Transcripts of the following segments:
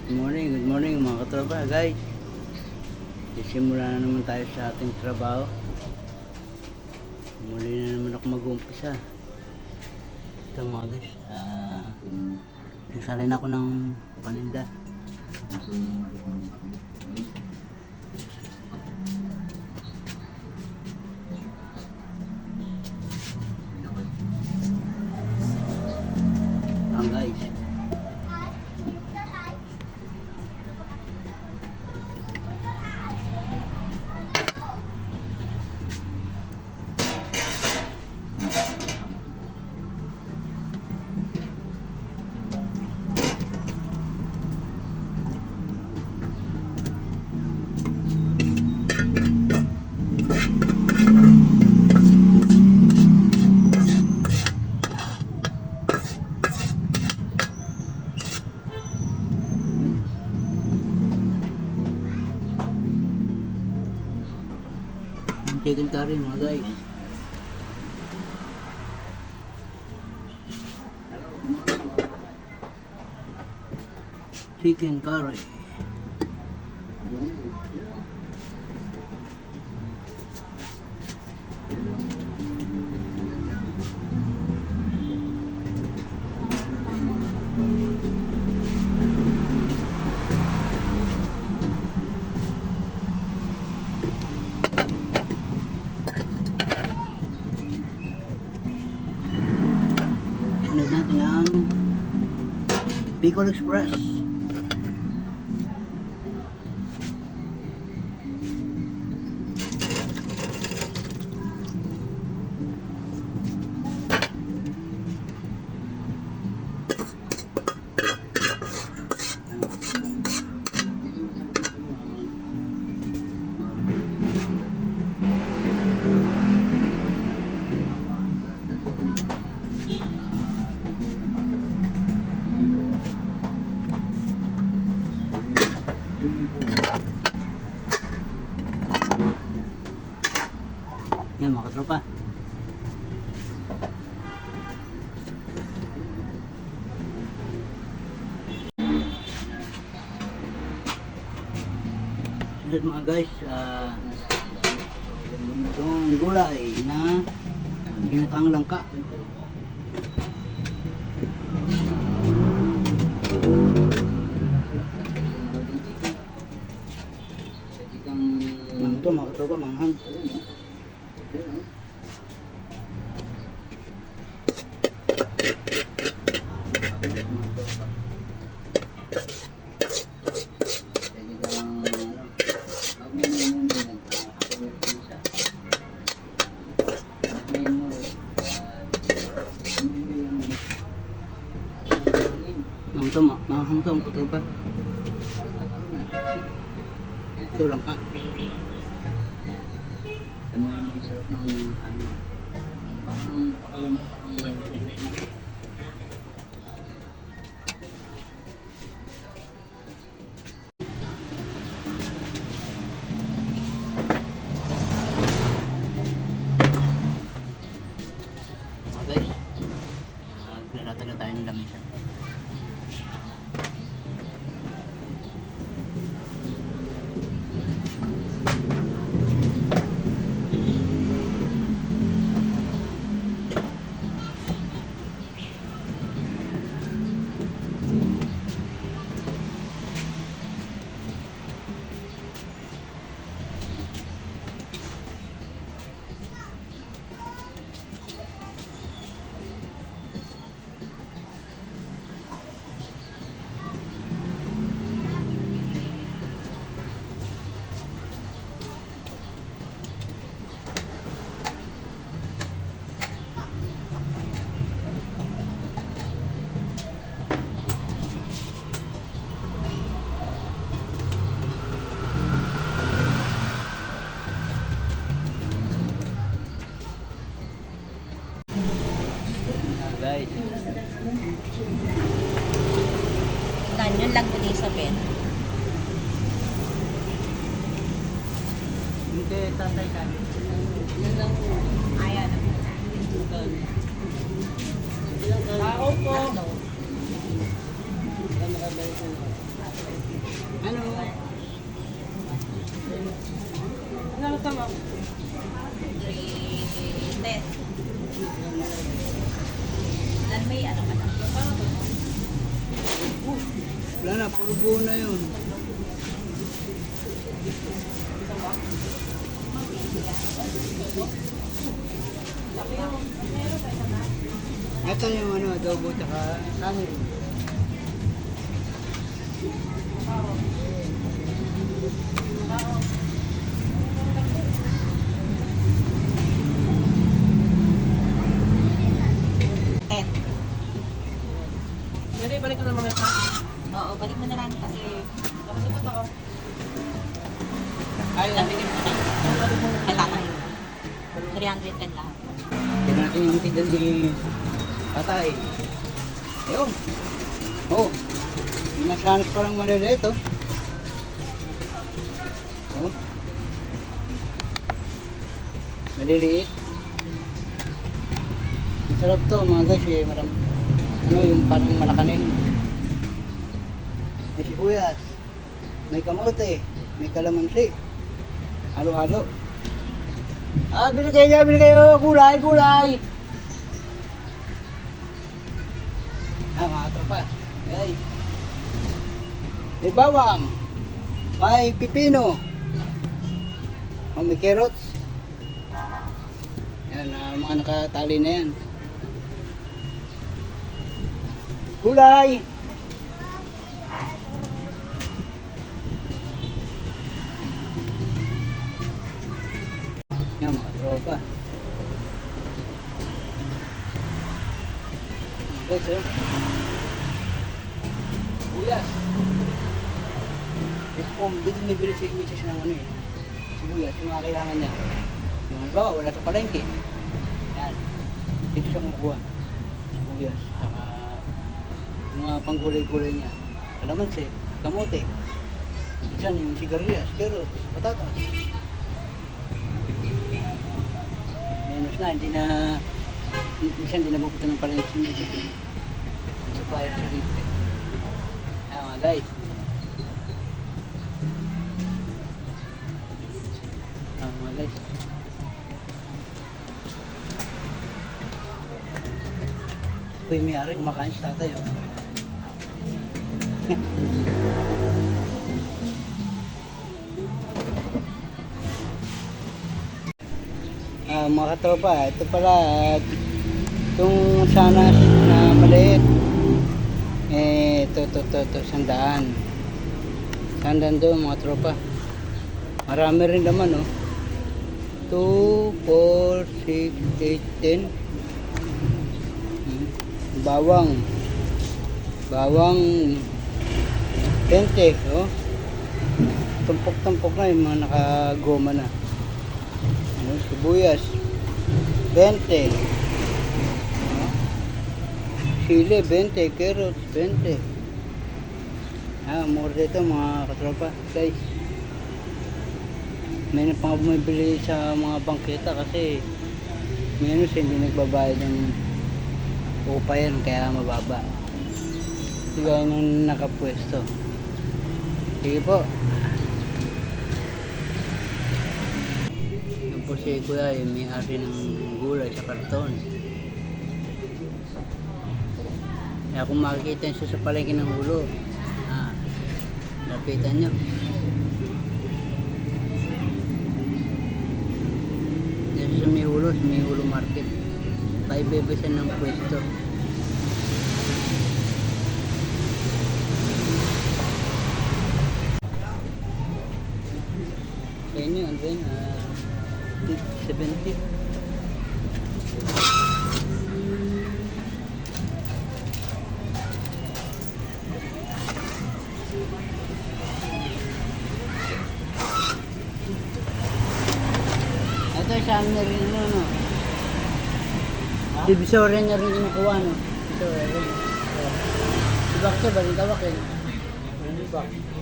Good morning mga katropa guys. Sisimula na naman tayo sa ating trabaho. Muli na naman ako mag-uumpisa. Ito mga guys, nagsalin ako ng paninda. Guys, chicken curry mga guys. Chicken curry. Sunod natin ang Bicol Express. Yan mga katropa. Sunod mga guys, itong gulay na ginatang langka. Ito mga katropa, manghang. Ito manghang ito mga katropa. Ito lang ka. Okay. Naglalata na tayo ng lamisa. Guys, Ganyan lang po ni Isabel. hindi tatay ka. Yun lang po. Ayan. Tao po. Ano? Ano tama? 310. Lan may ano ka na? Wala na, puro buo na yun. Ito yung ano, adobo tsaka kanin. Ten. Pwede balik ko ng mga ito. Oo, balik mo na lang kasi Nakasipot ako. Ay, nabigyan mo na. Kailangan. 310 lang. tignan natin yung tindan ni Tatay. Ayun. Oo. Yung masanas parang maliliit, oh. Oh. Maliliit. Masarap to mga guys, eh. Ano yung parang malakanin. May sibuyas. May kamote. May kalamansi. Halo-halo. Bili kayo, gulay, gulay. Mga tropa. Ay. May bawang. May pipino. May carrots. Yan, mga nakatali na yan. Gulay. Yan mga tropa. Okay, sir. Sibuyas. Ito po, dito may bili si Mrs. ng ano eh. Sibuyas, yung mga kailangan niya. Yung halimbawa, wala sa palengke. Yan. Dito siya kumukuha. Sibuyas. Saka mga panggulay-gulay niya. Kalamansi, kamote. Diyan yung sigarilyas, carrots, patatas. Menos na, hindi na mapunta ng palengke dito. Supplier sa dito. Ayan mga guys. Ayan mga guys. Ito yung may-ari, kumakain si tatay. Oh. Mga katropa, ito pala itong sana na maliit ito 100 doon mga tropa, marami rin naman oh. 2, 4, 6, 8, 10 bawang 20 oh. Tumpok-tumpok na yung mga nakagoma na. Sibuyas 20, sili 20, carrots 20. Mura dito mga katropa guys. May na pang bumibili sa mga bangketa kasi menos hindi nagbabayad ng upa yan kaya mababa. Hindi gaya nung nakapwesto. Sige po. Po si Kuya yung may-ari ng gulay sa karton. Kaya kung makikita nyo sa palengke ng ulo, lapitan nyo. Dito sa may ulo market. Paibebesan ng pwesto. Sa inyo, ano ba yun? 70. Ito sa amin na rin ano. Divisoria na rin kinukuha no. Divisoria rin. Ibak siya ba? Tawakin.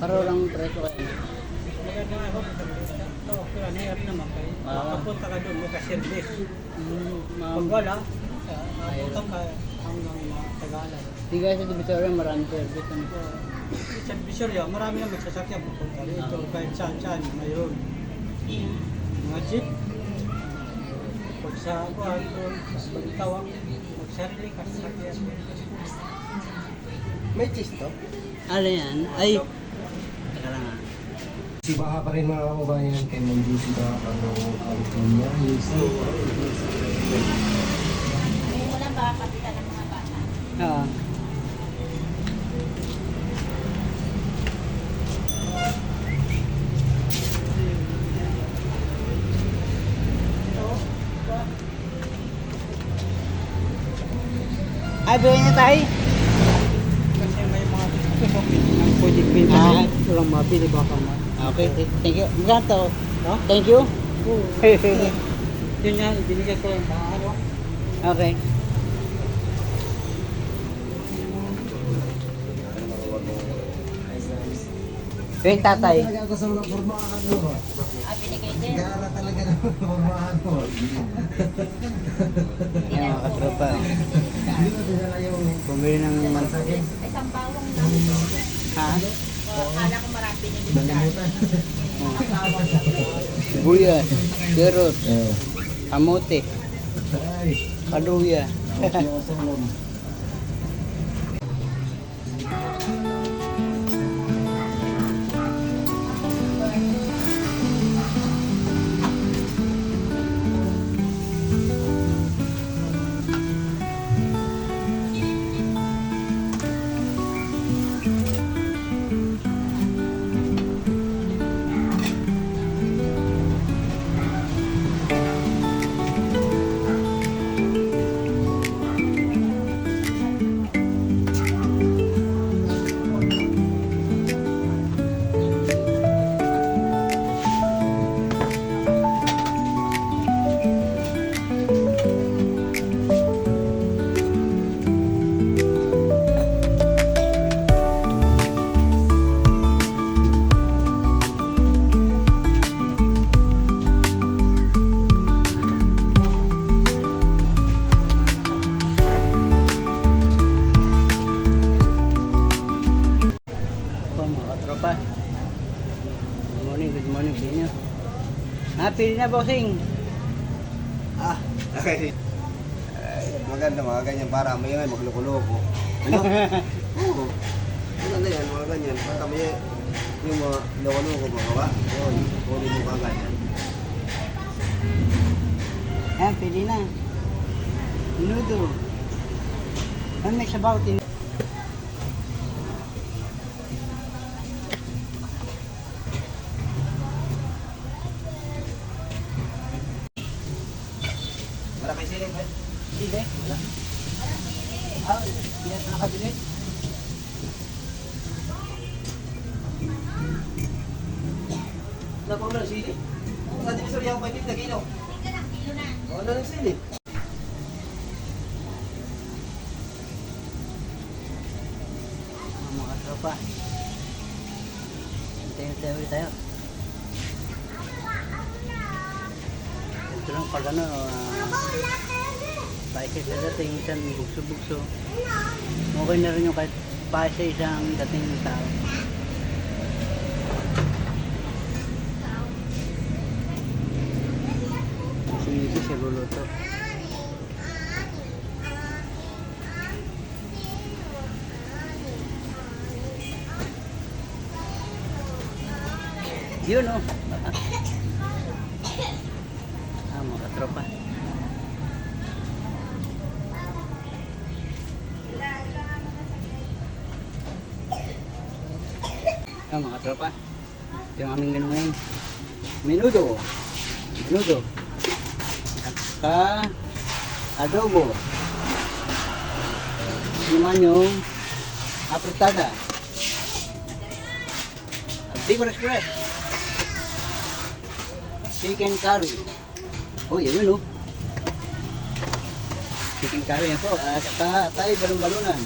Paro lang preso kayo. Maganda ako. Ito, kaya nahirap naman kayo. Makapunta ka doon, makaservice. Pag wala, makapunta ka, hanggang Tagalan. Di guys, sa Divisoria, maraming service. Ano? Sa Visoria, marami na magsasakyan pupunta rito. Kahit saan mayroon. Mga jeep. Pag sa buwan, sa Balitawang, magsarili ka sa sakyan. May cheese to? Ano yan? Ay! Teka lang ah. Si Baha pa rin mga kababayan kay Ma'am Juicy Baha ano ang kanya Wala ba kapita ng mga bata? Oo. Ay, bilhin niya tayo. Kasi may mga ng pwede pinta. Walang mabili baka mo. Okay, thank you. Magkano to? No? Thank you. Oo. Yun yan, ibinigay ko yung mga ano. Okay. Yung tatay. Talaga ako sa mga formahan mo. Binigay din. Gara talaga ng formahan mo. Yung mga katropa. Hindi mo dinala yung Bumili ng mansagin. Isang bawang lang. ha? Akala ko marami binigay sa Nalimutan. Sibuyas, carrot, Oo. kamote, Ay. kaluya. Yung usulong. Po mga katropa. Good morning sa inyo. Pili na bossing. Ah, okay. Ay, maganda mga ganyan para may magloko-loko. Ano? Oo. Maganda yan, mga ganyan. Para may yung mga loko-loko magawa. Yun, huli mo ka ganyan. Pili na. Minuto. Ano may sabaw? Para kay Siling, eh. Sili? Wala. Hindi na nakabili. Napaw na sili. Sa divisorya ako pwede na kilo. Oo na ng sili. Mga katropa. Hintay ulit tayo. Ito lang pag ano, paisa sa dating, isang bugso-bugso. Okay na rin yung kahit paisa isang dating ng tao. Sinisi siya luluto. Yun oh. Mga katropa. Mga tropa. Ito yung aming menu ngayon. Menudo. Menudo. At adobo. Naman yung apritada. Bigor Express. Chicken curry. Oh, yun oh. Chicken curry yan po. At saka tayo balon-balunan.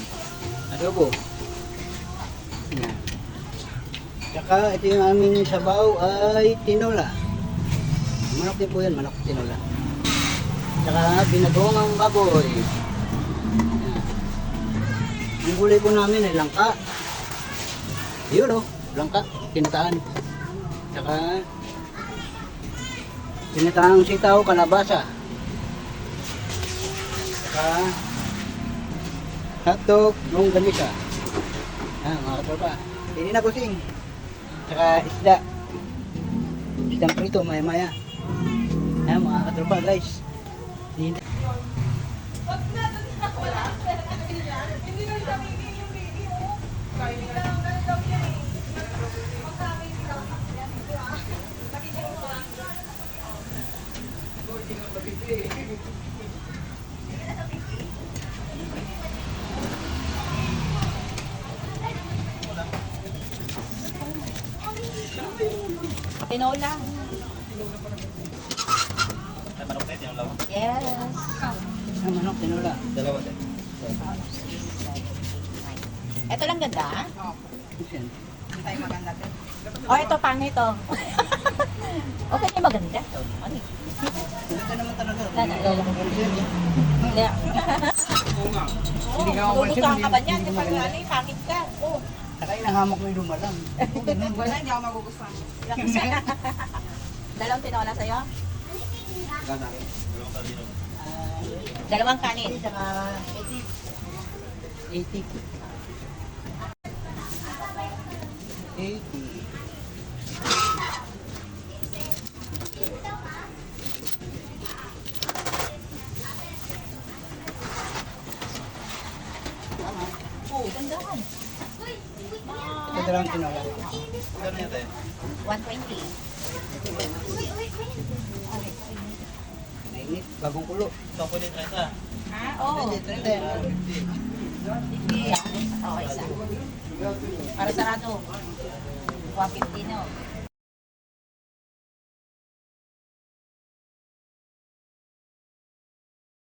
Adobo. Yan. Saka ito yung aming sabaw ay tinola. Manok din po yan, manok tinola. Saka binagong ang baboy. Yan. Ang gulay po namin ay langka. Yun o, langka, tinataan. Saka, tinataang sitaw, kalabasa. Saka, hotdog, longganisa. Mga katropa. Hindi na kusing. Saka isda. Isdang prito, maya-maya. Mga katropa guys. Hindi. Tinola. Yes. Manok, tinula. Dalawa din. Ito lang ganda, ha? Yan. Oh, ito pangit, oh. Okay, yung maganda. Ano? Maganda naman talaga. Sana. Hindi ka makapansin. Hindi. Hindi ka makapansin. Magugustuhan ka ba niyan? Hindi Kapag maganda. ano, yung pangit ka. Oh. Saka inahamak mo yung lumalang. Wala, hindi ako magugustuhan. Dalawang tinola sa'yo? Dalawang kanin. Saka 80. 80. Oh, gandahan. Ito dalawang tinola. 120. Mainit, bagong kulo. Ah, oo. Pwede, 30. Okay, isa. Para sarado. 150, no?